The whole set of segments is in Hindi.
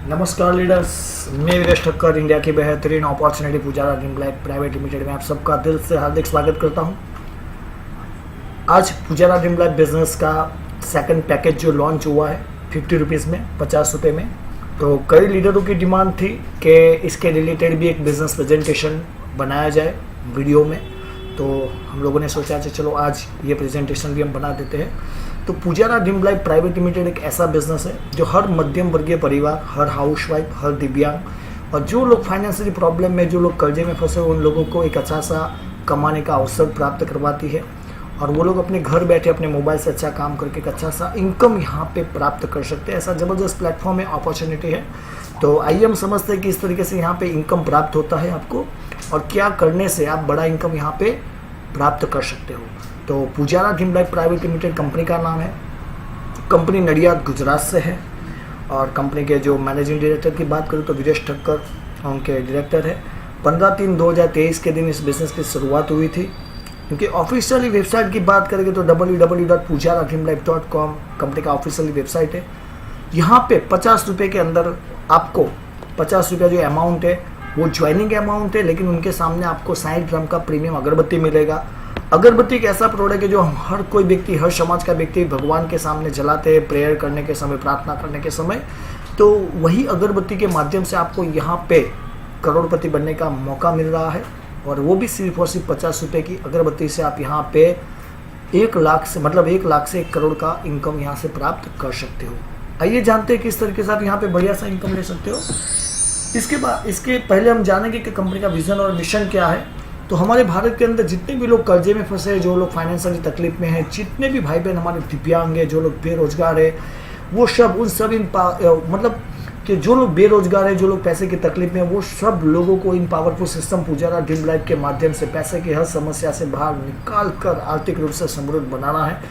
नमस्कार लीडर्स, मैं वीरेश ठक्कर इंडिया की बेहतरीन opportunity Pujara dream life private limited में आप सबका दिल से हार्दिक स्वागत करता हूं। आज पुजारा ड्रीम लाइफ बिजनेस का सेकंड पैकेज जो लॉन्च हुआ है 50 रुपीज़ में, 50 रुपये में, तो कई लीडरों की डिमांड थी कि इसके रिलेटेड भी एक बिजनेस प्रेजेंटेशन बनाया जाए वीडियो में। तो हम लोगों ने सोचा चलो आज ये प्रेजेंटेशन भी हम बना देते हैं। तो Pujara dream life private limited एक ऐसा बिजनेस है जो हर मध्यम वर्गीय परिवार, हर हाउसवाइफ, हर दिव्यांग और जो लोग फाइनेंशियली प्रॉब्लम में, जो लोग कर्जे में फंसे उन लोगों को एक अच्छा सा कमाने का अवसर प्राप्त करवाती है और वो लोग अपने घर बैठे अपने मोबाइल से अच्छा काम करके एक अच्छा सा इनकम यहाँ पे प्राप्त कर सकते हैं। ऐसा ज़बरदस्त प्लेटफॉर्म है, अपॉर्चुनिटी है। तो आइए हम समझते हैं कि इस तरीके से यहाँ पे इनकम प्राप्त होता है आपको और क्या करने से आप बड़ा इनकम यहाँ पे प्राप्त कर सकते हो। तो Pujara dream life private limited company का नाम है। कंपनी नडियाद गुजरात से है और कंपनी के जो मैनेजिंग डायरेक्टर की बात करूँ तो वीरेश ठक्कर उनके डायरेक्टर है। 15/3/2023 के दिन इस बिज़नेस की शुरुआत हुई थी। क्योंकि ऑफिशियली वेबसाइट की बात करेंगे तो www.pujaradreamlife.com कंपनी का ऑफिशियली वेबसाइट है। यहाँ पे 50 रुपये के अंदर आपको 50 रुपये जो अमाउंट है वो ज्वाइनिंग अमाउंट है, लेकिन उनके सामने आपको 60 ग्राम का प्रीमियम अगरबत्ती मिलेगा। अगरबत्ती एक ऐसा प्रोडक्ट है जो हर कोई व्यक्ति, हर समाज का व्यक्ति भगवान के सामने जलाते हैं प्रेयर करने के समय, प्रार्थना करने के समय। तो वही अगरबत्ती के माध्यम से आपको यहाँ पे करोड़पति बनने का मौका मिल रहा है और वो भी सिर्फ और सिर्फ 50 रुपये की अगरबत्ती से आप यहाँ पे 1 लाख से 1 करोड़ का इनकम यहाँ से प्राप्त कर सकते हो। आइए जानते हैं किस तरीके से आप यहाँ पे बढ़िया सा इनकम ले सकते हो। इसके पहले हम जानेंगे कि कंपनी का विजन और मिशन क्या है। तो हमारे भारत के अंदर जितने भी लोग कर्जे में फंसे हैं, जो लोग फाइनेंशियली तकलीफ में हैं, जितने भी भाई बहन हमारे दिव्यांग हैं, जो लोग बेरोजगार है, वो सब मतलब कि जो लोग बेरोजगार है, जो लोग पैसे की तकलीफ में है, वो सब लोगों को इन पावरफुल सिस्टम पुजारा ड्रीम लाइफ के माध्यम से पैसे की हर समस्या से बाहर निकाल कर आर्थिक रूप से समृद्ध बनाना है।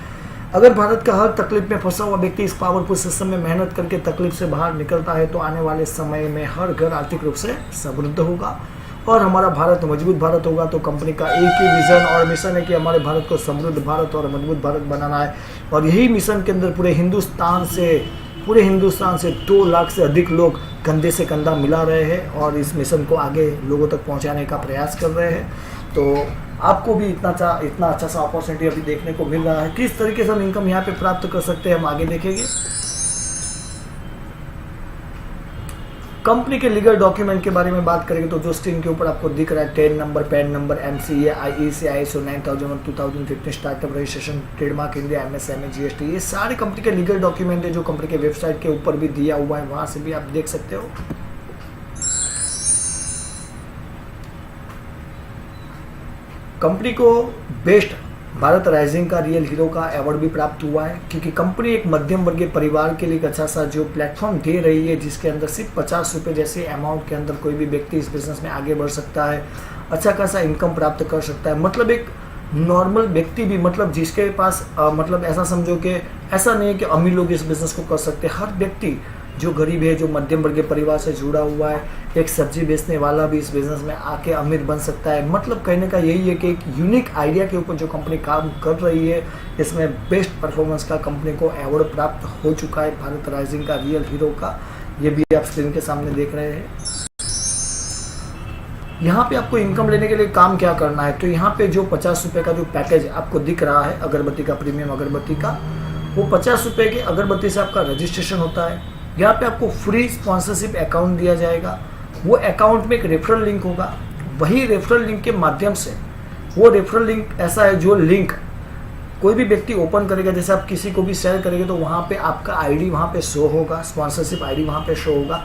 अगर भारत का हर तकलीफ में फंसा हुआ व्यक्ति इस पावरफुल सिस्टम में मेहनत करके तकलीफ से बाहर निकलता है तो आने वाले समय में हर घर आर्थिक रूप से समृद्ध होगा और हमारा भारत मजबूत भारत होगा। तो कंपनी का एक ही विजन और मिशन है कि हमारे भारत को समृद्ध भारत और मजबूत भारत बनाना है और यही मिशन के अंदर पूरे हिंदुस्तान से 2 लाख से अधिक लोग कंधे से कंधा मिला रहे हैं और इस मिशन को आगे लोगों तक पहुंचाने का प्रयास कर रहे हैं। तो आपको भी इतना अच्छा सा अपॉर्चुनिटी अभी देखने को मिल रहा है। किस तरीके से हम इनकम यहाँ पे प्राप्त कर सकते हैं हम आगे देखेंगे। कंपनी के लीगल डॉक्यूमेंट के बारे में बात करेंगे तो जो स्क्रीन के ऊपर आपको दिख रहा है, ten number, pan number, MCA, IEC, ISO 9001 2015, startup registration, trademark India, MSME, GST, ये सारे कंपनी के लीगल डॉक्यूमेंट है जो कंपनी के वेबसाइट के ऊपर भी दिया हुआ है, वहां से भी आप देख सकते हो। कंपनी को बेस्ट भारत राइजिंग का रियल हीरो का अवार्ड भी प्राप्त हुआ है क्योंकि कंपनी एक मध्यम वर्गीय परिवार के लिए एक अच्छा सा जो प्लेटफॉर्म दे रही है जिसके अंदर सिर्फ 50 रुपये जैसे अमाउंट के अंदर कोई भी व्यक्ति इस बिजनेस में आगे बढ़ सकता है, अच्छा खासा इनकम प्राप्त कर सकता है। मतलब एक नॉर्मल व्यक्ति भी, मतलब जिसके पास मतलब ऐसा समझो कि ऐसा नहीं है कि अमीर लोग इस बिजनेस को कर सकते, हर व्यक्ति जो गरीब है, जो मध्यम वर्गीय परिवार से जुड़ा हुआ है, एक सब्जी बेचने वाला भी इस बिजनेस में आके अमीर बन सकता है। मतलब कहने का यही है कि एक यूनिक आइडिया के ऊपर जो कंपनी काम कर रही है, इसमें बेस्ट परफॉर्मेंस का कंपनी को अवार्ड प्राप्त हो चुका है भारत राइजिंग का रियल हीरो का। ये भी आप स्क्रीन के सामने देख रहे हैं। यहाँ पे आपको इनकम लेने के लिए काम क्या करना है, तो यहाँ पे जो 50 रुपये का जो पैकेज आपको दिख रहा है अगरबत्ती का, प्रीमियम अगरबत्ती का, वो 50 रुपये की अगरबत्ती से आपका रजिस्ट्रेशन होता है। यहाँ पे आपको फ्री स्पॉन्सरशिप अकाउंट दिया जाएगा। वो अकाउंट में एक रेफरल लिंक होगा, वही रेफरल लिंक के माध्यम से, वो रेफरल लिंक ऐसा है जो लिंक कोई भी व्यक्ति ओपन करेगा, जैसे आप किसी को भी शेयर करेंगे तो वहाँ पे आपका आईडी वहाँ पे शो होगा, स्पॉन्सरशिप आईडी वहाँ पे शो होगा।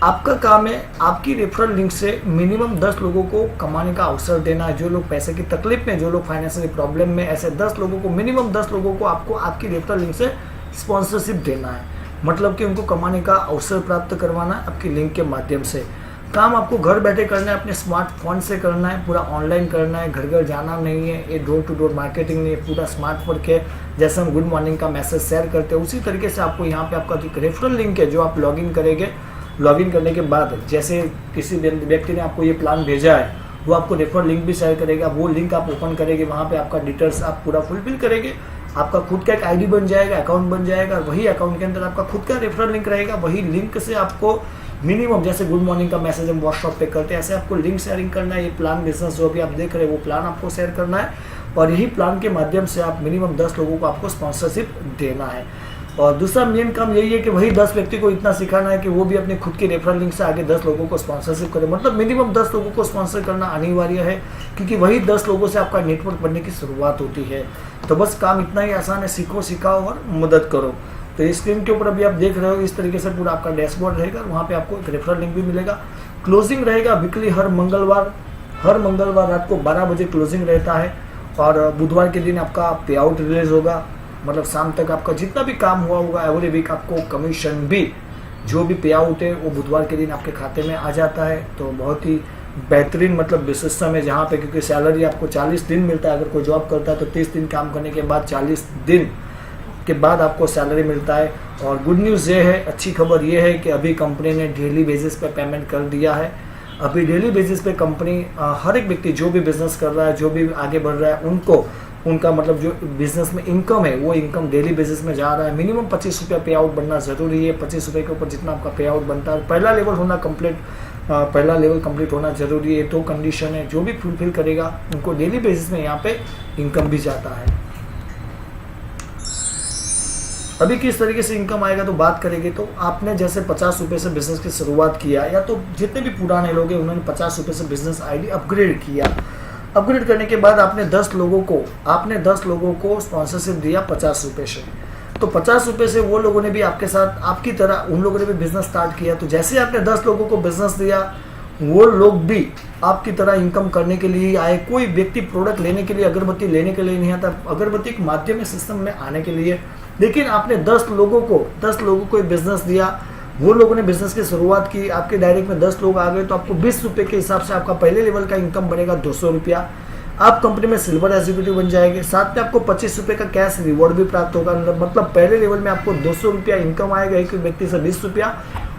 आपका काम है आपकी रेफरल लिंक से मिनिमम 10 लोगों को कमाने का अवसर देना है। जो लोग पैसे की तकलीफ में, जो लोग फाइनेंशियली प्रॉब्लम में, ऐसे 10 लोगों को, मिनिमम 10 लोगों को आपको आपकी रेफरल लिंक से स्पॉन्सरशिप देना है। मतलब कि उनको कमाने का अवसर प्राप्त करवाना है आपकी लिंक के माध्यम से। काम आपको घर बैठे करना है, अपने स्मार्टफोन से करना है, पूरा ऑनलाइन करना है, घर घर जाना नहीं है, ये डोर टू डोर मार्केटिंग नहीं है, पूरा स्मार्ट वर्क है। जैसे हम गुड मॉर्निंग का मैसेज शेयर करते हैं उसी तरीके से आपको यहाँ पे आपका जो रेफरल लिंक है जो आप लॉगिन करेंगे, लॉगिन करने के बाद जैसे किसी व्यक्ति ने आपको ये प्लान भेजा है वो आपको रेफरल लिंक भी शेयर करेगा। वो लिंक आप ओपन करेंगे, वहाँ पे आपका डिटेल्स आप पूरा फुलफिल करेंगे, आपका खुद का एक आईडी बन जाएगा, अकाउंट बन जाएगा। वही अकाउंट के अंदर आपका खुद का रेफरल लिंक रहेगा, वही लिंक से आपको मिनिमम जैसे गुड मॉर्निंग का मैसेज हम व्हाट्सएप पे करते हैं, ऐसे आपको लिंक शेयरिंग करना है। ये प्लान बिजनेस जो भी आप देख रहे हैं वो प्लान आपको शेयर करना है, और यही प्लान के माध्यम से आप मिनिमम 10 लोगों को आपको स्पॉन्सरशिप देना है। और दूसरा मेन काम यही है कि वही 10 व्यक्ति को इतना सिखाना है कि वो भी अपने खुद के रेफरल लिंक से आगे 10 लोगों को स्पॉन्सरशिप करें। मतलब मिनिमम 10 लोगों को स्पॉन्सर करना अनिवार्य है, क्योंकि वही 10 लोगों से आपका नेटवर्क बनने की शुरुआत होती है। तो बस काम इतना ही आसान है, सीखो, सिखाओ और मदद करो। तो इस स्क्रीन के ऊपर अभी आप देख रहे हो, इस तरीके से पूरा आपका डैशबोर्ड रहेगा। वहाँ पे आपको एक रेफरल लिंक भी मिलेगा। क्लोजिंग रहेगा वीकली, हर मंगलवार रात को 12 बजे क्लोजिंग रहता है, और बुधवार के दिन आपका पे आउट रिलीज होगा। मतलब शाम तक आपका जितना भी काम हुआ होगा एवरी वीक आपको कमीशन भी, जो भी पे आउट है वो बुधवार के दिन आपके खाते में आ जाता है। तो बहुत ही बेहतरीन मतलब सिस्टम है, जहाँ पे क्योंकि सैलरी आपको 40 दिन मिलता है। अगर कोई जॉब करता है तो 30 दिन काम करने के बाद 40 दिन के बाद आपको सैलरी मिलता है। और गुड न्यूज़ ये है, अच्छी खबर ये है कि अभी कंपनी ने डेली बेसिस पे पेमेंट कर दिया है। अभी डेली बेसिस पे कंपनी हर एक व्यक्ति जो भी बिजनेस कर रहा है, जो भी आगे बढ़ रहा है, उनको उनका मतलब जो बिजनेस में इनकम है वो इनकम डेली बेसिस में जा रहा है। मिनिमम 25 रुपया पे आउट बनना ज़रूरी है। 25 रुपये के ऊपर जितना आपका पे आउट बनता है, पहला लेवल कंप्लीट होना जरूरी है। तो कंडीशन है, जो भी फुलफिल करेगा उनको डेली बेसिस में यहाँ पे इनकम भी जाता है। अभी किस तरीके से इनकम आएगा तो बात करेंगे। तो आपने जैसे 50 रुपये से बिजनेस की शुरुआत किया, या तो जितने भी पुराने लोग हैं उन्होंने 50 रुपये से बिजनेस आईडी अपग्रेड किया। अपग्रेड करने के बाद आपने 10 लोगों को स्पॉन्सरशिप दिया 50 रुपये से। तो 50 रुपये से वो लोगों ने भी आपके साथ आपकी तरह उन लोगों ने भी बिजनेस स्टार्ट किया। तो जैसे आपने 10 लोगों को बिजनेस दिया, वो लोग भी आपकी तरह इनकम करने के लिए आए। कोई व्यक्ति प्रोडक्ट लेने के लिए, अगरबत्ती लेने के लिए नहीं आता, अगरबत्ती एक माध्यम है सिस्टम में आने के लिए। लेकिन आपने 10 लोगों को बिजनेस दिया, वो लोगों ने बिजनेस की शुरुआत की, आपके डायरेक्ट में 10 लोग आ गए, तो आपको 20 रुपये के हिसाब से आपका पहले लेवल का इनकम बनेगा 200 रुपया। आप कंपनी में सिल्वर एग्जीक्यूटिव बन जाएंगे। साथ में आपको 25 रुपये का कैश रिवॉर्ड भी प्राप्त होगा। मतलब पहले लेवल में आपको 200 रुपया इनकम आएगा, एक व्यक्ति से 20 रुपया,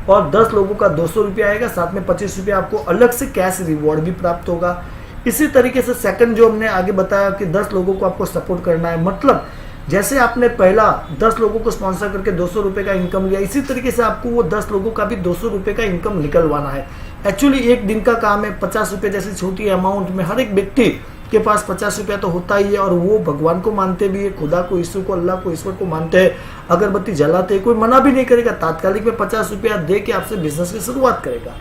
और 10 लोगों का 200 रुपया आएगा। साथ में 25 रुपया आपको अलग से कैश रिवॉर्ड भी प्राप्त होगा। इसी तरीके से सेकंड जो हमने आगे बताया कि 10 लोगों को आपको सपोर्ट करना है। मतलब जैसे आपने पहला 10 लोगों को स्पॉन्सर करके 200 रुपये का इनकम लिया, इसी तरीके से आपको वो 10 लोगों का भी 200 रुपये का इनकम निकलवाना है। एक्चुअली एक दिन का काम है। 50 रुपये जैसी छोटी अमाउंट में हर एक व्यक्ति के पास 50 रुपया तो होता ही है, और वो भगवान को मानते भी है, खुदा को, ईश्वर को, अल्लाह को, ईश्वर को मानते हैं। अगरबत्ती जलाते हैं, कोई मना भी नहीं करेगा। तात्कालिक में 50 रुपया दे के आपसे बिजनेस की शुरुआत करेगा।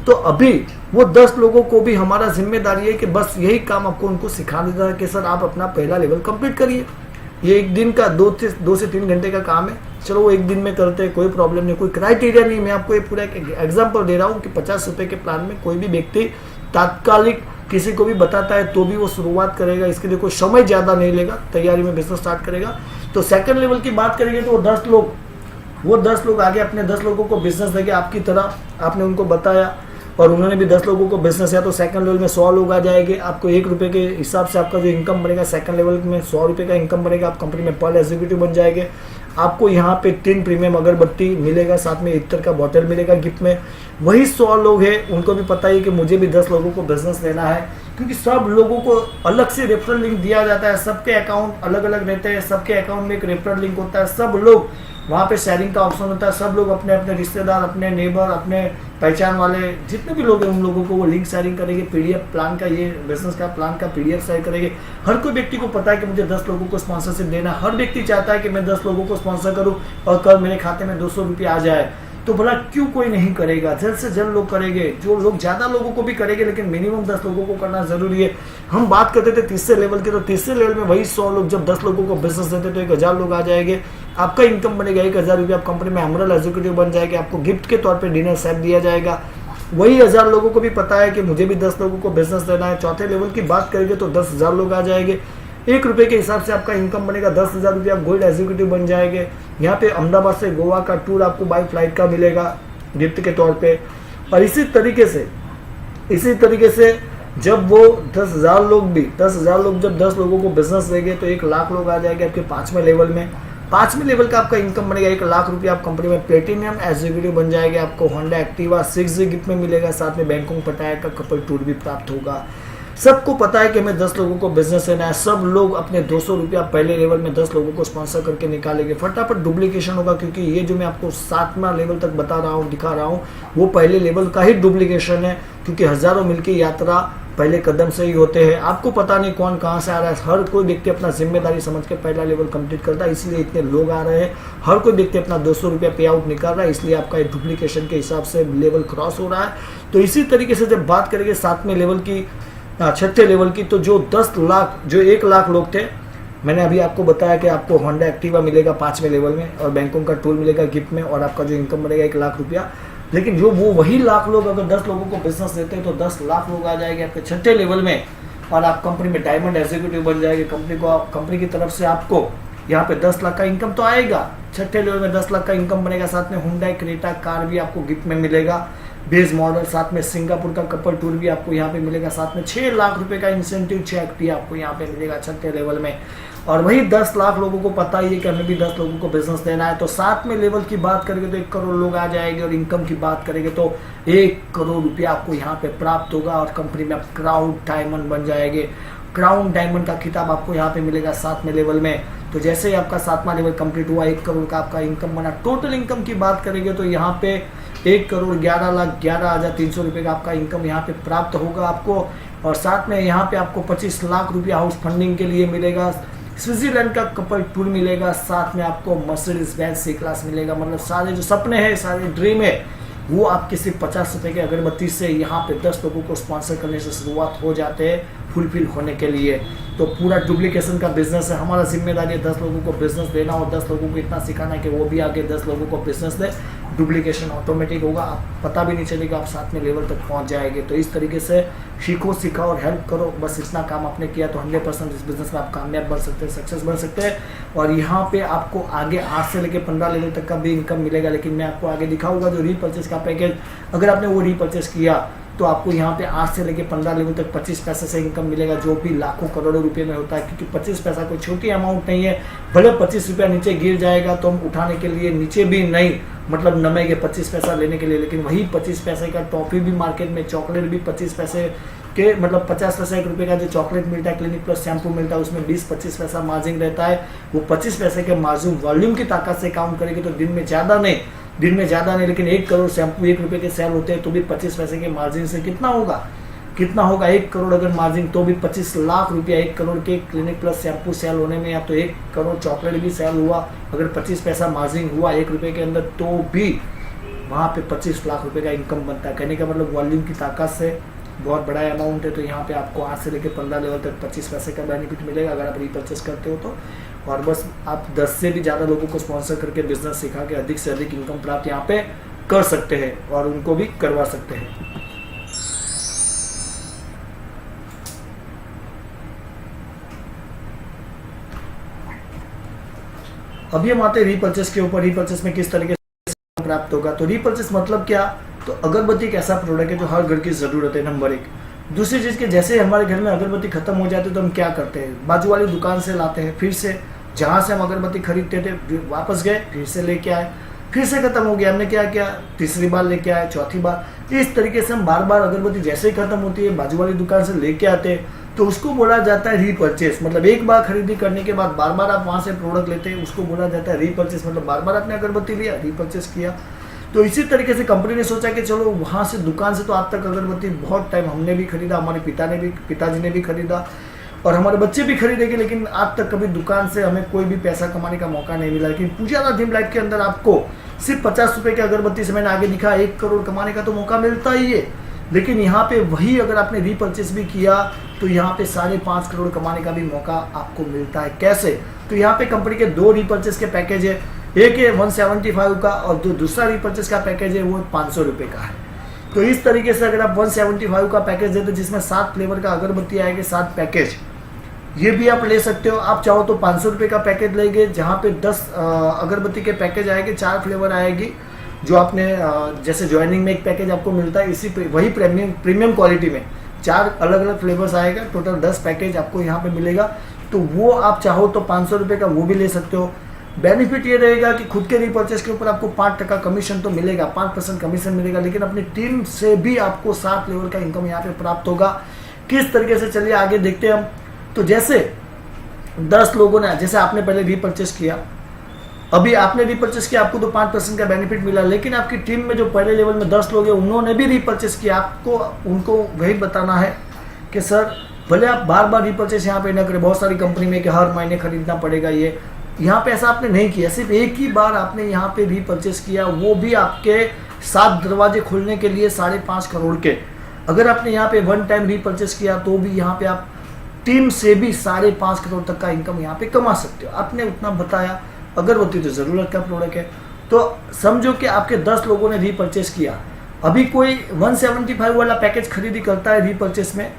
तो अभी वो 10 लोगों को भी हमारा जिम्मेदारी है कि बस यही काम आपको उनको सिखा देता है कि सर आप अपना पहला लेवल कंप्लीट करिए। ये एक दिन का 2 से 3 घंटे का काम है। चलो वो एक दिन में करते हैं, कोई प्रॉब्लम नहीं, कोई क्राइटेरिया नहीं। मैं आपको ये पूरा एक एग्जांपल दे रहा हूँ कि 50 रुपये के प्लान में कोई भी व्यक्ति तात्कालिक किसी को भी बताता है तो भी वो शुरुआत करेगा। इसके लिए कोई समय ज़्यादा नहीं लेगा, तैयारी में बिजनेस स्टार्ट करेगा। तो सेकंड लेवल की बात करेंगे तो वो 10 लोग आगे अपने 10 लोगों को बिजनेस देंगे आपकी तरह। आपने उनको बताया और उन्होंने भी 10 लोगों को बिजनेस है, तो सेकंड लेवल में 100 लोग आ जाएंगे। आपको 1 रुपये के हिसाब से आपका जो इनकम बनेगा, सेकंड लेवल में 100 रुपये का इनकम बनेगा। आप कंपनी में पर्ल एग्जीक्यूटिव बन जाएंगे। आपको यहाँ पे 3 प्रीमियम अगरबत्ती मिलेगा, साथ में इत्र का बॉटल मिलेगा गिफ्ट में। वही 100 लोग हैं, उनको भी पता है कि मुझे भी 10 लोगों को बिजनेस देना है, क्योंकि सब लोगों को अलग से रेफरल लिंक दिया जाता है। सबके अकाउंट अलग अलग रहते हैं, सबके अकाउंट में एक रेफरल लिंक होता है। सब लोग वहाँ पे शेयरिंग का ऑप्शन होता है। सब लोग अपने अपने रिश्तेदार, अपने नेबर, अपने पहचान वाले जितने भी लोग हैं उन लोगों को वो लिंक शेयरिंग करेंगे। पीडीएफ प्लान का, ये बिजनेस का प्लान का पीडीएफ शेयर करेंगे। हर कोई व्यक्ति को पता है कि मुझे 10 लोगों को स्पॉन्सरशिप देना। हर व्यक्ति चाहता है कि मैं 10 लोगों को स्पॉन्सर करूँ और कल मेरे खाते में 200 रुपये आ जाए। तो भला क्यों कोई नहीं करेगा? जल्द से जल्द लोग करेंगे। जो लोग ज़्यादा लोगों को भी करेंगे, लेकिन मिनिमम 10 लोगों को करना जरूरी है। हम बात करते थे तीसरे लेवल की, तो तीसरे लेवल में वही 100 लोग जब 10 लोगों को बिजनेस देते तो 1000 लोग आ जाएंगे। आपका इनकम बनेगा 1000 रुपये। आप कंपनी में एमरल एग्जीक्यूटिव बन जाएंगे। आपको गिफ्ट के तौर पर डिनर सेट दिया जाएगा। वही 1000 लोगों को भी पता है कि मुझे भी 10 लोगों को बिजनेस देना है। चौथे लेवल की बात करेंगे तो 10,000 लोग आ जाएंगे। 1 रुपये के हिसाब से आपका इनकम बनेगा 10,000 रुपये। आप गोल्ड एग्जीक्यूटिव बन जाएंगे। यहाँ पे अहमदाबाद से गोवा का टूर आपको बाई फ्लाइट का मिलेगा गिफ्ट के तौर पे। और इसी तरीके से जब वो 10,000 लोग जब 10 लोगों को बिजनेस देंगे तो 1 लाख लोग आ जाएंगे आपके 5वें लेवल में। 5वें लेवल का आपका इनकम बनेगा 1 लाख रुपये। आप कंपनी में प्लेटिनियम एग्जीक्यूटिव बन जाएंगे। आपको होंडा एक्टिवा 6G गिफ्ट में मिलेगा। साथ में बैंकॉक पटाया का कपल टूर भी प्राप्त होगा। सबको पता है कि हमें 10 लोगों को बिजनेस देना है, सब लोग अपने 200 रुपया पहले लेवल में 10 लोगों को स्पॉन्सर करके निकालेंगे, फटाफट डुप्लीकेशन होगा। क्योंकि ये जो मैं आपको 7वां लेवल तक बता रहा हूँ, दिखा रहा हूँ, वो पहले लेवल का ही डुप्लीकेशन है। क्योंकि हजारों मील की यात्रा पहले कदम से ही होते हैं। आपको पता नहीं कौन कहाँ से आ रहा है, हर कोई व्यक्ति अपना जिम्मेदारी समझ के पहला लेवल कंप्लीट करता है, इसलिए इतने लोग आ रहे हैं। हर कोई व्यक्ति अपना 200 रुपया पे आउट निकाल रहा है, इसलिए आपका डुप्लीकेशन के हिसाब से लेवल क्रॉस हो रहा है। तो इसी तरीके से जब बात करेंगे 7वें लेवल की, 6ठे लेवल की, तो जो 10 लाख, जो 1 लाख लोग थे, मैंने अभी आपको बताया कि आपको होंडा एक्टिवा मिलेगा 5वें लेवल में, और बैंकों का टूल मिलेगा गिफ्ट में, और आपका जो इनकम बनेगा 1 लाख रुपया। लेकिन जो वो वही लाख लोग अगर 10 लोगों को बिजनेस देते हैं तो 10 लाख लोग आ जाएंगे आपके 6ठे लेवल में, और आप कंपनी में डायमंड एग्जीक्यूटिव बन जाएंगे। कंपनी की तरफ से आपको यहाँ पे 10 लाख का इनकम तो आएगा, 6ठे लेवल में 10 लाख का इनकम बनेगा। साथ में हुंडई क्रेटा कार भी आपको गिफ्ट में मिलेगा, बेस मॉडल, साथ में सिंगापुर का कपल टूर भी आपको यहाँ पे मिलेगा। साथ में 6 लाख रुपए का इंसेंटिव चेक भी आपको यहाँ पे मिलेगा 6ठे लेवल में। और वही 10 लाख लोगों को पता ही है कि हमें भी 10 लोगों को बिजनेस देना है। तो 7वें लेवल की बात करेंगे तो 1 करोड़ लोग आ जाएंगे, और इनकम की बात करेंगे तो 1 करोड़ रुपया आपको यहाँ पे प्राप्त होगा, और कंपनी में आप क्राउन डायमंड बन जाएंगे। क्राउन डायमंड का खिताब आपको यहाँ पे मिलेगा 7वें लेवल में। तो जैसे ही आपका 7वां लेवल कंप्लीट हुआ, 1 करोड़ का आपका इनकम बना। टोटल इनकम की बात करेंगे तो यहाँ पे 1,11,11,300 रुपये का आपका इनकम यहाँ पे प्राप्त होगा आपको। और साथ में यहाँ पे आपको 25 लाख रुपया हाउस फंडिंग के लिए मिलेगा, स्विट्जरलैंड का कपल टूर मिलेगा, साथ में आपको मर्सिडीज बेंज सी क्लास मिलेगा। मतलब सारे जो सपने हैं, सारे ड्रीम है, वो आपके सिर्फ 50 रुपये की अगरबत्ती से यहाँ पे 10 लोगों को स्पॉन्सर करने से शुरुआत हो जाते हैं फुलफिल होने के लिए। तो पूरा डुप्लीकेशन का बिजनेस है, हमारा जिम्मेदारी है 10 लोगों को बिजनेस देना, और 10 लोगों को इतना सिखाना है कि वो भी आगे 10 लोगों को बिजनेस दे। डुप्लीकेशन ऑटोमेटिक होगा, आप पता भी नहीं चलेगा, आप 7वें लेवल तक पहुंच जाएंगे। तो इस तरीके से सीखो, सिखाओ और हेल्प करो, बस इतना काम आपने किया तो 100% इस बिजनेस में आप कामयाब बन सकते हैं, सक्सेस बन सकते हैं। और यहाँ पे आपको आगे 8 से लेकर 15 लेवल तक का भी इनकम मिलेगा। लेकिन मैं आपको आगे दिखाऊंगा जो रीपरचेस का पैकेज, अगर आपने वो रीपरचेस किया तो आपको यहाँ पे 8 से लेकर 15 लेवल तक 25 पैसे से इनकम मिलेगा, जो भी लाखों करोड़ों रुपए में होता है। क्योंकि 25 पैसा कोई छोटी अमाउंट नहीं है, भले 25 रुपया नीचे गिर जाएगा तो हम उठाने के लिए नीचे भी नहीं, मतलब नमेंगे 25 पैसा लेने के लिए। लेकिन वही 25 पैसे का टॉफी भी मार्केट में, चॉकलेट भी 25 पैसे के, मतलब 50 पैसे 1 रुपये का जो चॉकलेट मिलता है, क्लिनिक प्लस शैम्पू मिलता है, उसमें 20-25 पैसा मार्जिन रहता है। वो 25 पैसे के मार्जिन वॉल्यूम की ताकत से काउंट करेंगे तो दिन में ज़्यादा नहीं, लेकिन 1 करोड़ शैम्पू 1 रुपये के सेल होते हैं तो भी 25 पैसे के मार्जिन से कितना होगा 1 करोड़ अगर मार्जिन, तो भी 25 लाख रुपया 1 करोड़ के क्लिनिक प्लस शैम्पू सेल होने में, या तो 1 करोड़ चॉकलेट भी सेल हुआ, अगर 25 पैसा मार्जिन हुआ 1 रुपये के अंदर, तो भी वहाँ पे 25 लाख रुपए का इनकम बनता है। कहने का मतलब वॉल्यूम की ताकत से बहुत बड़ा अमाउंट है। तो यहाँ पे आपको 8 से लेकर 15 लेवल तक 25 पैसे का बेनिफिट मिलेगा अगर आप रीपरचेस करते हो तो। और बस आप 10 से भी ज़्यादा लोगों को स्पॉन्सर करके बिजनेस सिखा के अधिक से अधिक इनकम प्राप्त यहाँ पे कर सकते हैं, और उनको भी करवा सकते हैं। अभी हम आते हैं रीपरचेस के ऊपर। रीपरचेस में किस तरीके से प्राप्त होगा, तो रीपरचेस मतलब क्या, तो अगरबत्ती एक ऐसा प्रोडक्ट है जो हर घर की ज़रूरत है, नंबर 1। दूसरी चीज़ कि जैसे हमारे घर में अगरबत्ती खत्म हो जाती है तो हम क्या करते हैं, बाजू वाली दुकान से लाते हैं, फिर से जहाँ से हम अगरबत्ती खरीदते थे वापस गए, फिर से लेके आए, फिर से खत्म हो गया, हमने क्या किया, तीसरी बार लेके आए, चौथी बार। इस तरीके से हम बार बार अगरबत्ती जैसे ही खत्म होती है बाजू वाली दुकान से लेके आते हैं, तो उसको बोला जाता है रीपरचेस। मतलब एक बार खरीदी करने के बाद बार बार आप वहाँ से प्रोडक्ट लेते हैं, उसको बोला जाता है रीपरचेस। मतलब बार बार आपने अगरबत्ती लिया, रीपरचेस किया। तो इसी तरीके से कंपनी ने सोचा कि चलो वहाँ से दुकान से तो आज तक अगरबत्ती बहुत टाइम हमने भी खरीदा, हमारे पिताजी ने भी खरीदा, और हमारे बच्चे भी खरीदेंगे, लेकिन आज तक कभी दुकान से हमें कोई भी पैसा कमाने का मौका नहीं मिला। लेकिन पूजारा ड्रीम लाइफ के अंदर आपको सिर्फ 50 रुपये की अगरबत्ती से, मैंने आगे लिखा 1 करोड़ कमाने का तो मौका मिलता ही है। लेकिन यहाँ पे वही अगर आपने रीपरचेस भी किया तो यहाँ पे 5.5 करोड़ कमाने का भी मौका आपको मिलता है। कैसे, तो यहाँ पे कंपनी के 2 रीपरचेस के पैकेज है, एक है 175 का और दूसरा रीपरचेस का पैकेज है वो 500 रुपये का है। तो इस तरीके से अगर आप 175 का पैकेज देते जिसमें 7 फ्लेवर का अगरबत्ती आएगी, 7 पैकेज, ये भी आप ले सकते हो। आप चाहो तो 500 रुपये का पैकेज लेंगे जहाँ पे 10 अगरबत्ती के पैकेज आएंगे, 4 फ्लेवर आएगी, जो आपने जैसे ज्वाइनिंग में एक पैकेज आपको मिलता है, इसी वही प्रीमियम क्वालिटी में 4 अलग अलग फ्लेवर्स आएगा, टोटल 10 पैकेज आपको यहाँ पे मिलेगा। तो वो आप चाहो तो 500 रुपये का वो भी ले सकते हो। बेनिफिट ये रहेगा कि खुद के रीपरचेस के ऊपर आपको 5% कमीशन तो मिलेगा, 5% कमीशन मिलेगा, लेकिन अपनी टीम से भी आपको 7 लेवल का इनकम यहाँ पे प्राप्त होगा। किस तरीके से, चलिए आगे देखते हैं हम। तो जैसे 10 लोगों ने, जैसे आपने पहले रीपरचेस किया, अभी आपने रीपरचेस किया, आपको तो 5% का बेनिफिट मिला, लेकिन आपकी टीम में जो पहले लेवल में 10 लोग हैं उन्होंने भी रीपरचेस किया, आपको उनको वही बताना है कि सर भले आप बार बार रीपरचेस यहाँ पे ना करें, बहुत सारी कंपनी में कि हर महीने खरीदना पड़ेगा, ये यहाँ पे ऐसा आपने नहीं किया, सिर्फ एक ही बार आपने यहाँ पे रीपरचेस किया, वो भी आपके 7 दरवाजे खोलने के लिए 5.5 करोड़ के। अगर आपने यहाँ पे 1 टाइम रीपरचेस किया तो भी यहाँ पे आप टीम से भी 5.5 करोड़ तक का इनकम यहाँ पे कमा सकते हो। आपने उतना बताया, अगरबत्ती तो ज़रूरत का प्रोडक्ट है, तो समझो कि आपके 10 लोगों ने रीपरचेस किया। अभी कोई 175 वाला पैकेज खरीदी करता है रीपरचेस में,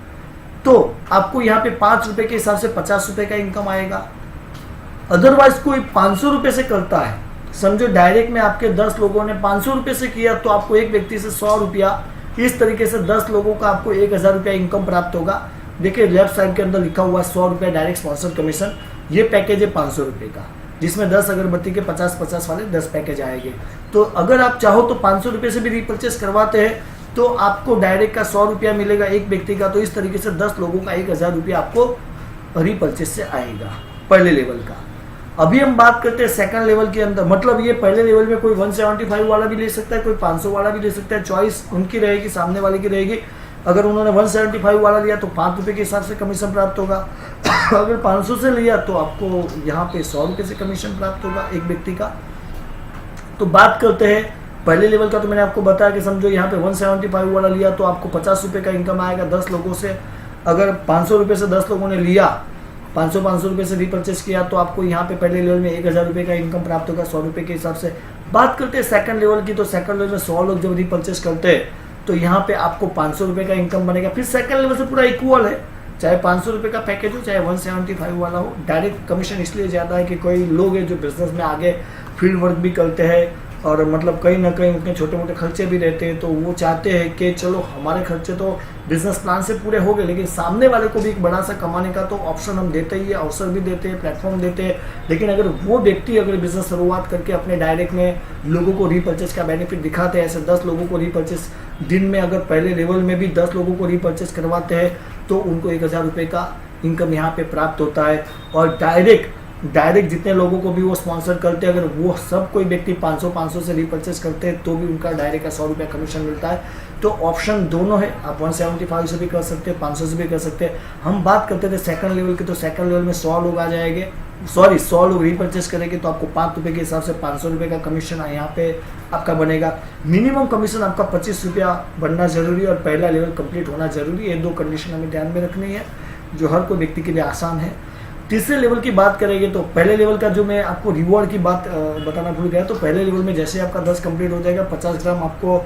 तो आपको यहाँ पे 5 रुपये के हिसाब से 50 रुपये का इनकम आएगा। अदरवाइज कोई 500 रुपये से करता है, समझो डायरेक्ट में आपके 10 लोगों ने 500 रुपये से किया, तो आपको एक व्यक्ति से 100 रुपया, इस तरीके से 10 लोगों का आपको 1000 रुपया इनकम प्राप्त होगा। देखिए लेफ्ट साइड के अंदर लिखा हुआ है 100 रुपया डायरेक्ट स्पॉन्सर कमीशन, ये पैकेज है 500 रुपये का, जिसमें 10 अगरबत्ती के 50-50 वाले 10 पैकेज आएंगे। तो अगर आप चाहो तो 500 रुपये से भी रीपरचेस करवाते हैं तो आपको डायरेक्ट का 100 रुपया मिलेगा एक व्यक्ति का, तो इस तरीके से 10 लोगों का 1000 रुपया आपको रीपरचेस से आएगा पहले लेवल का। अभी हम बात करते हैं सेकंड लेवल के अंदर, मतलब ये पहले लेवल में कोई 175 वाला भी ले सकता है, कोई 500 वाला भी ले सकता है, चॉइस उनकी रहेगी, सामने वाले की रहेगी। अगर उन्होंने 175 वाला लिया तो 5 रुपये के हिसाब से कमीशन प्राप्त होगा, अगर 500 से लिया तो आपको यहाँ पे 100 रुपये से कमीशन प्राप्त होगा एक व्यक्ति का। तो बात करते हैं पहले लेवल का, तो मैंने आपको बताया कि समझो यहाँ पे 175 वाला लिया तो आपको 50 रुपये का इनकम आएगा 10 लोगों से। अगर 500 रुपये से 10 लोगों ने लिया, 500 रुपये से रीपरचेस किया, तो आपको यहाँ पे पहले लेवल में 1000 रुपये का इनकम प्राप्त होगा 100 रुपये के हिसाब से। बात करते हैं सेकंड लेवल की, तो सेकंड लेवल में 100 लोग जब रीपरचेस करते हैं तो यहाँ पे आपको 500 रुपये का इनकम बनेगा। फिर सेकंड लेवल से पूरा इक्वल है, चाहे 500 रुपये का पैकेज हो चाहे 175 वाला हो। डायरेक्ट कमीशन इसलिए ज़्यादा है कि कोई लोग हैं जो बिजनेस में आगे फील्ड वर्क भी करते हैं और मतलब कहीं ना कहीं उनके छोटे मोटे खर्चे भी रहते हैं, तो वो चाहते हैं कि चलो हमारे खर्चे तो बिजनेस प्लान से पूरे हो गए, लेकिन सामने वाले को भी एक बड़ा सा कमाने का तो ऑप्शन हम देते ही है, अवसर भी देते हैं, प्लेटफॉर्म देते हैं। लेकिन अगर वो व्यक्ति अगर बिजनेस शुरुआत करके अपने डायरेक्ट में लोगों को रीपरचेस का बेनिफिट दिखाते हैं, ऐसे 10 लोगों को रीपरचेस दिन में, अगर पहले लेवल में भी 10 लोगों को रीपरचेस करवाते हैं तो उनको 1000 रुपये का इनकम यहाँ पे प्राप्त होता है। और डायरेक्ट जितने लोगों को भी वो स्पॉन्सर करते हैं, अगर वो सब कोई व्यक्ति 500 से रीपरचेस करते हैं तो भी उनका डायरेक्ट का 100 रुपया कमीशन मिलता है। तो ऑप्शन दोनों है, आप 175 से भी कर सकते हैं, 500 से भी कर सकते हैं। हम बात करते थे सेकंड लेवल की, तो सेकंड लेवल में 100 लोग आ जाएंगे, 100 लोग रीपरचेस करेंगे तो आपको 5 रुपये के हिसाब से 500 रुपये का कमीशन यहाँ पे आपका बनेगा। मिनिमम कमीशन आपका 25 रुपया बनना जरूरी है और पहला लेवल कंप्लीट होना जरूरी है। 2 कंडीशन हमें ध्यान में रखनी है जो हर कोई व्यक्ति के लिए आसान है। तीसरे लेवल की बात करेंगे तो पहले लेवल का जो मैं आपको रिवॉर्ड की बात बताना भूल गया, तो पहले लेवल में जैसे आपका 10 कंप्लीट हो जाएगा, 50 ग्राम आपको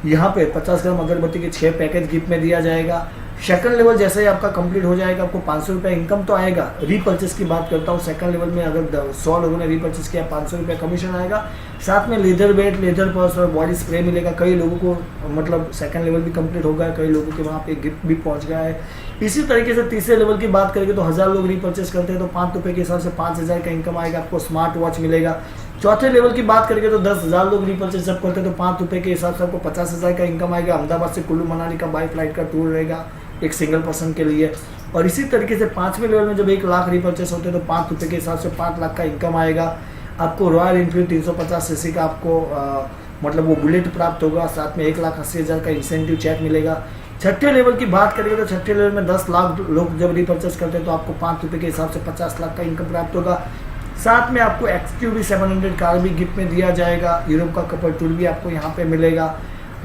यहाँ पे 50 ग्राम अगरबत्ती के 6 पैकेज गिफ्ट में दिया जाएगा। सेकंड लेवल जैसे ही आपका कंप्लीट हो जाएगा आपको 500 रुपये इनकम तो आएगा। रीपरचेस की बात करता हूँ, सेकंड लेवल में अगर 100 लोगों ने रीपरचेस किया 500 रुपये कमीशन आएगा, साथ में लेदर वेट, लेदर पर्स और बॉडी स्प्रे मिलेगा। कई लोगों को मतलब सेकंड लेवल भी कंप्लीट हो गया, कई लोगों के वहाँ पे गिफ्ट भी पहुँच गया है। इसी तरीके से तीसरे लेवल की बात करेंगे तो 1000 लोग रीपरचेस करते हैं तो 5 रुपये के हिसाब से 5000 का इनकम आएगा, आपको स्मार्ट वॉच मिलेगा। चौथे लेवल की बात करेंगे तो 10,000 लोग रीपरचेस जब करते हैं तो 5 रुपये के हिसाब से आपको 50,000 का इनकम आएगा। अहमदाबाद से कुल्लू मनाली का बाई फ्लाइट का टूर रहेगा एक सिंगल पर्सन के लिए। और इसी तरीके से 5वें लेवल में जब 1 लाख रीपरचेस होते हैं तो 5 रुपये के हिसाब से 5 लाख का इनकम आएगा। आपको रॉयल इनफील्ड 350 सीसी का आपको मतलब वो बुलेट प्राप्त होगा, साथ में 1,80,000 का इंसेंटिव चेक मिलेगा। छठे लेवल की बात करेंगे तो छठे लेवल में 10 लाख लोग जब रीपरचेस करते हैं तो आपको 5 रुपये के हिसाब से 50 लाख का इनकम प्राप्त होगा। साथ में आपको XUV 700 कार भी गिफ्ट में दिया जाएगा। यूरोप का कपल टूर भी आपको यहाँ पे मिलेगा।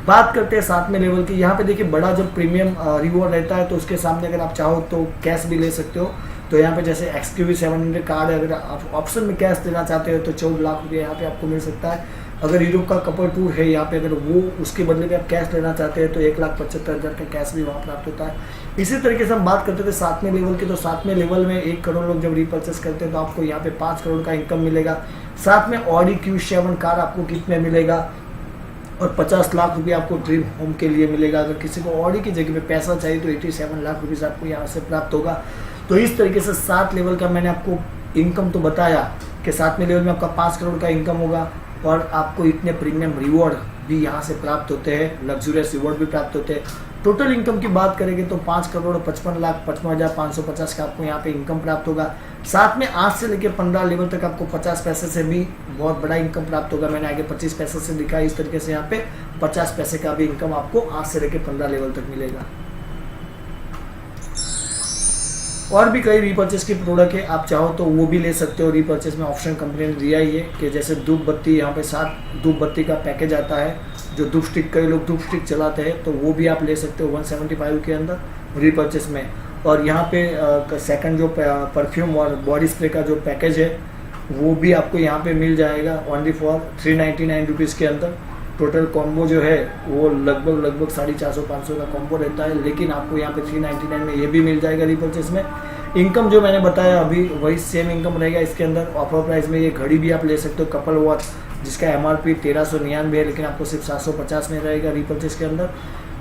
बात करते हैं 7वें लेवल की, यहाँ पे देखिए बड़ा जब प्रीमियम रिवॉर्ड रहता है तो उसके सामने अगर आप चाहो तो कैश भी ले सकते हो। तो यहाँ पे जैसे XUV 700 कार्ड है, अगर आप ऑप्शन में कैश देना चाहते हो तो 14 लाख रुपये यहाँ पे आपको मिल सकता है। अगर यूरोप का कपल टूर है यहाँ पे, अगर वो उसके बदले में आप कैश लेना चाहते हैं तो 1,75,000 का कैश भी वहाँ प्राप्त होता है। इसी तरीके से हम बात करते थे 7वें लेवल की, तो 7वें लेवल में 1 करोड़ लोग जब रीपरचेस करते हैं तो आपको यहाँ पे 5 करोड़ का इनकम मिलेगा। साथ में Audi Q7 कार आपको गिफ्ट में मिलेगा और 50 लाख रुपये आपको ड्रीम होम के लिए मिलेगा। अगर किसी को Audi की जगह में पैसा चाहिए तो 87 लाख रुपये आपको यहाँ से प्राप्त होगा। तो इस तरीके से 7 लेवल का मैंने आपको इनकम तो बताया कि 7वें लेवल में आपका 5 करोड़ का इनकम होगा और आपको इतने प्रीमियम रिवॉर्ड भी यहाँ से प्राप्त होते हैं, लग्जूरियस रिवॉर्ड भी प्राप्त होते हैं। टोटल इनकम की बात करेंगे तो 5,55,55,50 का आपको यहाँ पे इनकम प्राप्त होगा। साथ में 8 से लेकर 15 लेवल तक आपको 50 पैसे से भी बहुत बड़ा इनकम प्राप्त होगा। मैंने आगे 25 पैसे से दिखा, इस तरीके से यहाँ पे 50 पैसे का भी इनकम आपको 8 से लेकर 15 लेवल तक मिलेगा। और भी कई रीपर्चेस की प्रोडक्ट है, आप चाहो तो वो भी ले सकते हो। रीपर्चेस में ऑप्शन कंपनी ने दिया ही है कि जैसे धूप बत्ती, यहाँ पे 7 धूप बत्ती का पैकेज आता है, जो धूप स्टिक, कई लोग धूप स्टिक चलाते हैं, तो वो भी आप ले सकते हो 175 के अंदर रीपर्चेस में। और यहाँ पे सेकंड जो परफ्यूम और बॉडी स्प्रे का जो पैकेज है वो भी आपको यहाँ पे मिल जाएगा ओनली फॉर 399 रुपीज़ के अंदर। टोटल कॉम्बो जो है वो लगभग 450-500 का कॉम्बो रहता है, लेकिन आपको यहाँ पे 399 में ये भी मिल जाएगा रीपर्चेस में। इनकम जो मैंने बताया अभी वही सेम इनकम रहेगा इसके अंदर। ऑफर प्राइस में ये घड़ी भी आप ले सकते हो, कपल वॉच, जिसका MRP 1399 है, लेकिन आपको सिर्फ 750 में रहेगा रीपर्चेस के अंदर।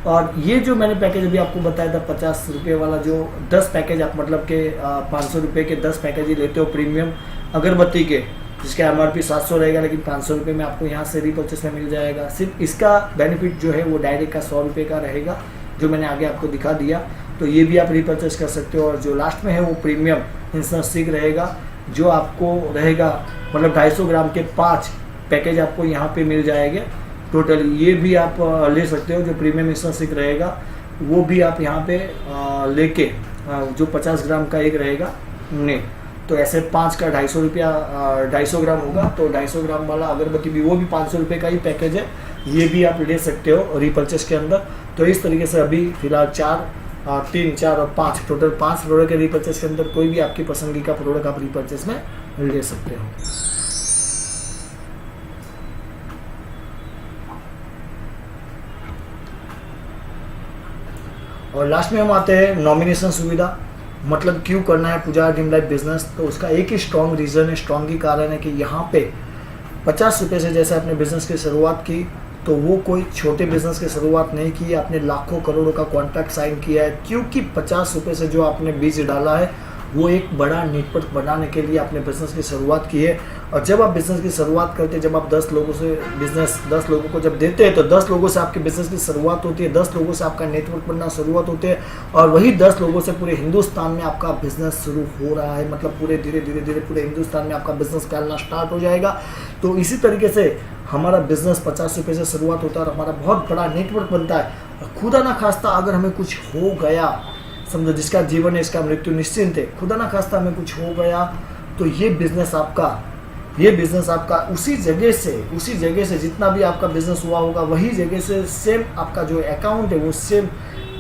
और ये जो मैंने पैकेज अभी आपको बताया था 50 रुपये वाला, जो 10 पैकेज आप मतलब के 500 रुपये के 10 पैकेज ही लेते हो प्रीमियम अगरबत्ती के, जिसका MRP 700 रहेगा, लेकिन 500 रुपये में आपको यहाँ से रीपर्चेस में मिल जाएगा। सिर्फ इसका बेनिफिट जो है वो डायरेक्ट का 100 रुपये का रहेगा, जो मैंने आगे आपको दिखा दिया। तो ये भी आप रीपर्चेस कर सकते हो। और जो लास्ट में है वो प्रीमियम इंसेंस स्टिक रहेगा, जो आपको रहेगा मतलब 250 ग्राम के 5 पैकेज आपको यहाँ पे मिल जाएंगे टोटल। ये भी आप ले सकते हो, जो प्रीमियम इंसेंस स्टिक रहेगा वो भी आप यहाँ पे लेके जो 50 ग्राम का एक रहेगा ने, तो ऐसे 5 का 250 रुपया 250 ग्राम होगा, तो 250 ग्राम वाला अगरबत्ती भी वो भी 500 रुपये का ही पैकेज है, ये भी आप ले सकते हो रीपर्चेस के अंदर। तो इस तरीके से अभी फिलहाल 3, 4 और 5 टोटल 5 प्रोडक्ट के रीपर्चेस के अंदर कोई भी आपकी पसंद का प्रोडक्ट आप रीपर्चेस में ले सकते हो। और लास्ट में हम आते हैं नॉमिनेशन सुविधा, मतलब क्यों करना है पुजारा ड्रीम लाइफ बिजनेस। तो उसका एक ही स्ट्रॉन्ग रीज़न है, स्ट्रॉन्ग ही कारण है कि यहाँ पे 50 रुपये से जैसे आपने बिजनेस की शुरुआत की, तो वो कोई छोटे बिजनेस की शुरुआत नहीं की, आपने लाखों करोड़ों का कॉन्ट्रैक्ट साइन किया है, क्योंकि 50 रुपये से जो आपने बीज डाला है वो एक बड़ा नेटवर्क बनाने के लिए आपने बिजनेस की शुरुआत की है। और जब आप बिजनेस की शुरुआत करते हैं, जब आप 10 लोगों से बिजनेस 10 लोगों को जब देते हैं, तो 10 लोगों से आपके बिजनेस की शुरुआत होती है, 10 लोगों से आपका नेटवर्क बनना शुरुआत होती है, और वही 10 लोगों से पूरे हिंदुस्तान में आपका बिजनेस शुरू हो रहा है। मतलब पूरे धीरे धीरे पूरे हिंदुस्तान में आपका बिजनेस फैलना स्टार्ट हो जाएगा। तो इसी तरीके से हमारा बिजनेस 50 रुपये से शुरुआत होता है और हमारा बहुत बड़ा नेटवर्क बनता है। खुदा ना खास्ता अगर हमें कुछ हो गया, समझो जिसका जीवन है इसका मृत्यु निश्चिंत है, खुदा ना खास्ता हमें कुछ हो गया, तो ये बिजनेस आपका उसी जगह से जितना भी आपका बिजनेस हुआ होगा वही जगह से सेम आपका जो अकाउंट है वो सेम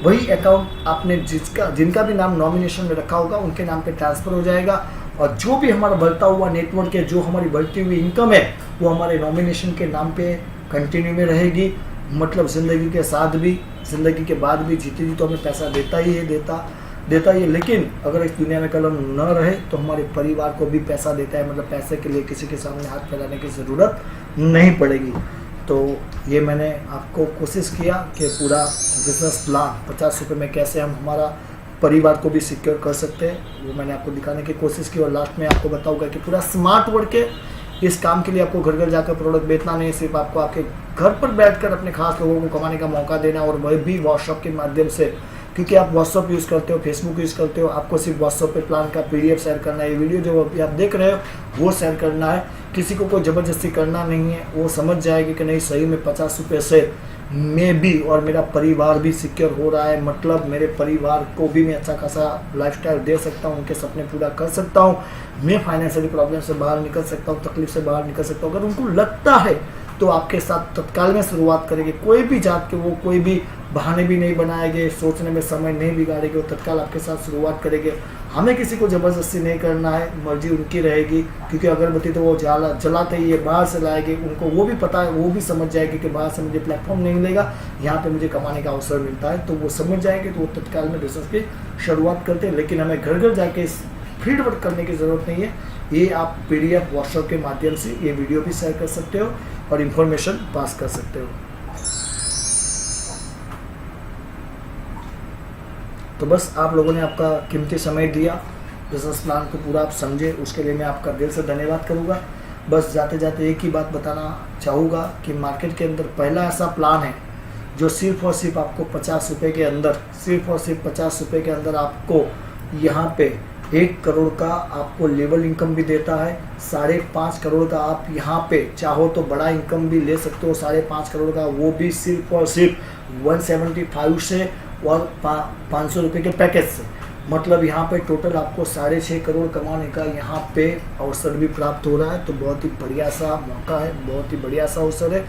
वही अकाउंट आपने जिनका भी नाम नॉमिनेशन में रखा होगा उनके नाम पे ट्रांसफर हो जाएगा। और जो भी हमारा बढ़ता हुआ नेटवर्क है, जो हमारी बढ़ती हुई इनकम है, वो हमारे नॉमिनेशन के नाम पे कंटिन्यू में रहेगी। मतलब ज़िंदगी के साथ भी, ज़िंदगी के बाद भी, जीते जी तो हमें पैसा देता ही है। लेकिन अगर इस दुनिया में कलम न रहे तो हमारे परिवार को भी पैसा देता है। मतलब पैसे के लिए किसी के सामने हाथ फैलाने की ज़रूरत नहीं पड़ेगी। तो ये मैंने आपको कोशिश किया कि पूरा बिजनेस प्लान 50 रुपये में कैसे हम हमारा परिवार को भी सिक्योर कर सकते हैं, वो मैंने आपको दिखाने की कोशिश की। और लास्ट में आपको बताऊंगा कि पूरा स्मार्ट वर्क है। इस काम के लिए आपको घर घर जाकर प्रोडक्ट बेचना नहीं, सिर्फ आपको आपके घर पर बैठकर अपने खास लोगों को कमाने का मौका देना, और वह भी व्हाट्सएप के माध्यम से। क्योंकि आप व्हाट्सएप यूज़ करते हो, फेसबुक यूज़ करते हो, आपको सिर्फ व्हाट्सएप पे प्लान का PDF शेयर करना है। ये वीडियो जो अभी आप देख रहे हो वो शेयर करना है, किसी को कोई ज़बरदस्ती करना नहीं है। वो समझ जाएगी कि नहीं सही में 50 रुपये से मैं भी और मेरा परिवार भी सिक्योर हो रहा है। मतलब मेरे परिवार को भी मैं अच्छा खासा लाइफस्टाइल दे सकता हूँ, उनके सपने पूरा कर सकता हूँ, मैं फाइनेंशियली प्रॉब्लम से बाहर निकल सकता हूँ, तकलीफ से बाहर निकल सकता हूँ। अगर उनको लगता है तो आपके साथ तत्काल में शुरुआत करेंगे। कोई भी जात के वो कोई भी बहाने भी नहीं बनाएंगे, सोचने में समय नहीं बिगाड़ेंगे, वो तत्काल आपके साथ शुरुआत करेंगे। हमें किसी को ज़बरदस्ती नहीं करना है, मर्जी उनकी रहेगी। क्योंकि अगरबत्ती तो वो जलाते ही है, बाहर से लाएंगे, उनको वो भी पता है, वो भी समझ जाएगी कि बाहर से मुझे प्लेटफॉर्म नहीं मिलेगा, यहाँ पे मुझे कमाने का अवसर मिलता है। तो वो समझ जाएंगे, तो वो तत्काल में बिजनेस की शुरुआत करते हैं। लेकिन हमें घर घर जाके फील्ड वर्क करने की ज़रूरत नहीं है। ये आप PDF व्हाट्सएप के माध्यम से ये वीडियो भी शेयर कर सकते हो और इन्फॉर्मेशन पास कर सकते हो। तो बस आप लोगों ने आपका कीमती समय दिया, बिजनेस प्लान को पूरा आप समझे, उसके लिए मैं आपका दिल से धन्यवाद करूँगा। बस जाते जाते एक ही बात बताना चाहूँगा कि मार्केट के अंदर पहला ऐसा प्लान है जो सिर्फ और सिर्फ आपको 50 रुपये के अंदर, सिर्फ और सिर्फ 50 रुपये के अंदर आपको यहाँ पे 1 करोड़ का आपको लेवल इनकम भी देता है। 5.5 करोड़ का आप यहाँ पे चाहो तो बड़ा इनकम भी ले सकते हो। 5.5 करोड़ का वो भी सिर्फ और सिर्फ 175 से और 500 रुपये के पैकेज से। मतलब यहाँ पे टोटल आपको 6.5 करोड़ कमाने का यहाँ पे अवसर भी प्राप्त हो रहा है। तो बहुत ही बढ़िया सा मौका है, बहुत ही बढ़िया सा अवसर है।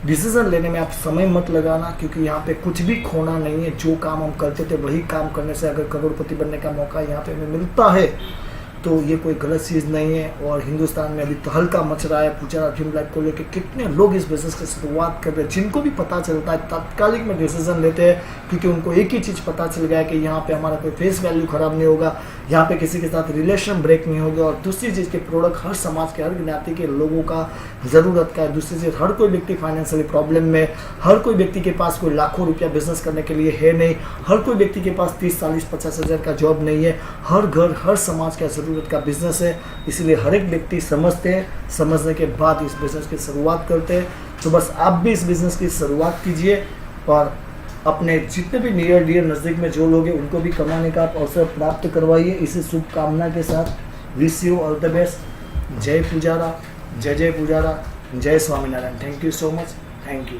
डिसीजन लेने में आप समय मत लगाना, क्योंकि यहाँ पे कुछ भी खोना नहीं है। जो काम हम करते थे वही काम करने से अगर करोड़पति बनने का मौका यहाँ पे हमें मिलता है तो ये कोई गलत चीज़ नहीं है। और हिंदुस्तान में अभी तहलका मच रहा है पुजारा ड्रीम लाइफ को लेकर। कितने लोग इस बिज़नेस की शुरुआत कर रहे हैं, जिनको भी पता चलता है तात्कालिक में डिसीजन लेते हैं, क्योंकि उनको एक ही चीज़ पता चल गया है कि यहाँ पे हमारा कोई फेस वैल्यू ख़राब नहीं होगा, यहाँ पे किसी के साथ रिलेशन ब्रेक नहीं होगा। और दूसरी चीज़ के प्रोडक्ट हर समाज के, हर ज्ञाति के लोगों का ज़रूरत का है। दूसरी चीज़, हर कोई व्यक्ति फाइनेंशियली प्रॉब्लम में, हर कोई व्यक्ति के पास कोई लाखों रुपया बिजनेस करने के लिए है नहीं, हर कोई व्यक्ति के पास 30, 40, 50 हज़ार का जॉब नहीं है। हर घर, हर समाज का ज़रूरत का बिजनेस है। इसलिए हर एक व्यक्ति समझते हैं, समझने के बाद इस बिज़नेस की शुरुआत करते हैं। तो बस आप भी इस बिज़नेस की शुरुआत कीजिए और अपने जितने भी नियर डियर नज़दीक में जो लोग हैं उनको भी कमाने का आप अवसर प्राप्त करवाइए। इसी शुभकामना के साथ wish you all the best. जय पुजारा, जय जय पुजारा, जय Swaminarayan. Thank you so much, thank you.